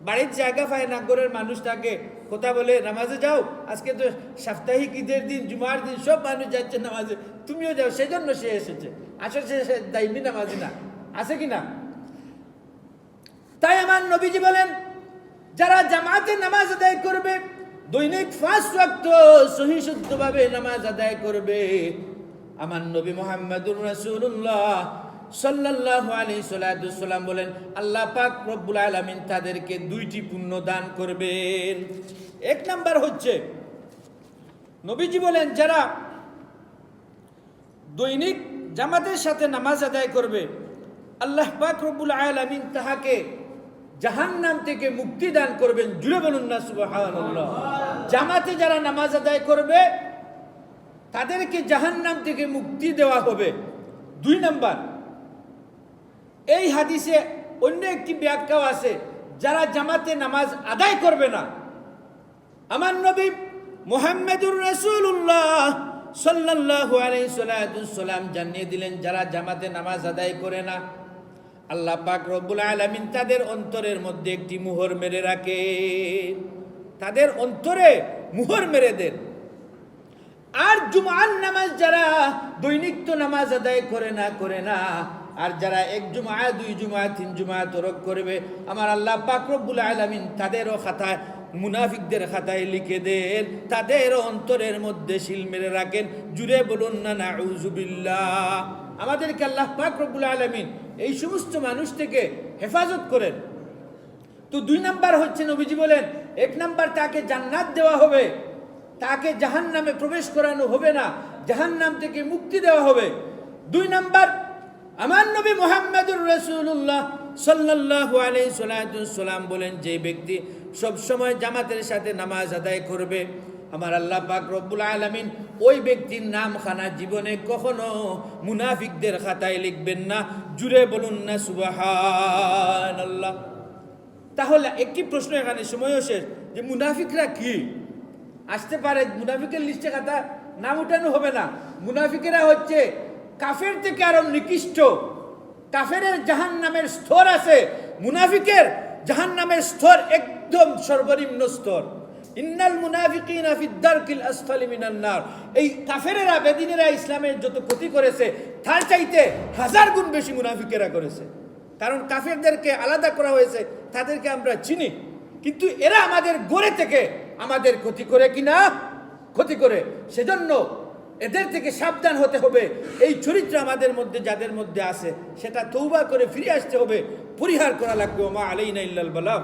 বাড়ির জায়গা পায় না, ঘরের মানুষ থাকে, কথা বলে নামাজে যাও, আজকে তো সাপ্তাহিক ঈদের দিন, জুমার দিন, সব মানুষ যাচ্ছে নামাজে, তুমিও যাও, সেজন্য সে এসেছে। আসলে সে দাইমি নামাজি না, আছে কিনা? তাই আমার নবীজি বলেন, যারা জামাতে নামাজ আদায় করবে, দৈনিক 5 ওয়াক্ত সহি শুদ্ধভাবে নামাজ আদায় করবে, আমার নবী মুহাম্মদুর রাসূলুল্লাহ সাল্লাল্লাহু আলাইহি সাল্লাম বলেন, আল্লাহ পাক রব্বুল আলামিন তাদেরকে 2টি পুণ্য দান করবেন। এক নাম্বার হচ্ছে, নবীজি বলেন, যারা দৈনিক জামাতের সাথে নামাজ আদায় করবে, আল্লাহ পাক রব্বুল আলামিন তাহাকে জাহান্নাম থেকে মুক্তি দান করবেন। জুড়ে বলুন না সুবহানাল্লাহ। জামাতে যারা নামাজ আদায় করবে তাদেরকে জাহান্নাম থেকে মুক্তি দেওয়া হবে। 2 নাম্বার, এই হাদিসে অন্য একটি ব্যাখ্যাও আছে, যারা জামাতে নামাজ আদায় করবে না, আমার নবী মুহাম্মদুর রাসূলুল্লাহ সাল্লাল্লাহু আলাইহি সাল্লাম জানিয়ে দিলেন, যারা জামাতে নামাজ আদায় করে না, আল্লাহ পাক রব্বুল আলামিন তাদের অন্তরের মধ্যে একটি মোহর মেরে রাখে, তাদের অন্তরে মোহর মেরে দেন। আর জুমার নামাজ যারা দৈনিক তো নামাজ আদায় করে না, আর যারা 1 জুমা 2 জুমা 3 জুমা তরক করবে, আমার আল্লাহ পাক রব্বুল আলামিন তাদেরও খাতায়, মুনাফিকদের খাতায় লিখে দেন, তাদের অন্তরের মধ্যে শিল মেরে রাখেন। জুড়ে বলুন না নাউযুবিল্লাহ। আমাদেরকে আল্লাহ পাক রব্বুল আলামিন এই সমস্ত মানুষ থেকে হেফাজত করেন। তো 2 নাম্বার হচ্ছে, নবীজি বলেন, 1 নাম্বার তাকে জান্নাত দেওয়া হবে, তাকে জাহান্নামে প্রবেশ করানো হবে না, জাহান্নাম থেকে মুক্তি দেওয়া হবে। 2 নাম্বার, আমার নবী মুহাম্মদুর রাসূলুল্লাহ সাল্লাল্লাহু আলাইহি সাল্লাম বলেন, যে ব্যক্তি সব সময় জামাতের সাথে নামাজ আদায় করবে, আমার আল্লাহ পাক রব্বুল আলামিন ওই ব্যক্তির নাম খানা জীবনে কখনো মুনাফিকদের খাতায় লিখবেন না। জুড়ে বলুন না সুবহানাল্লাহ। তাহলে একটি প্রশ্ন এখানে, সময়ও শেষ, যে মুনাফিকরা কি? আসতে পারে মুনাফিকের লিস্টে খাতা নাম উঠানো হবে না। মুনাফিকেরা হচ্ছে কাফের থেকে আরো নিকৃষ্ট। কাফের জাহান্নামের স্তর আছে, মুনাফিকের জাহান্নামের স্তর একদম সর্বনিম্ন স্তর। ইন্নাল মুনাফিকিনা ফি দারকিল আসফালি মিনান নার। এই কাফেরেরা, বেদিনেরা ইসলামের যত ক্ষতি করেছে তার চাইতে 1000 গুণ বেশি মুনাফিকেরা করেছে। কারণ কাফেরদেরকে আলাদা করা হয়েছে, তাদেরকে আমরা চিনি, কিন্তু এরা আমাদের গড়ে থেকে আমাদের ক্ষতি করে কিনা? ক্ষতি করে। সেজন্য এদের থেকে সাবধান হতে হবে। এই চরিত্র আমাদের মধ্যে যাদের মধ্যে আছে, সেটা তওবা করে ফিরে আসতে হবে, পরিহার করা লাগবে। ওমা আলাইনা ইল্লাল বালাগ।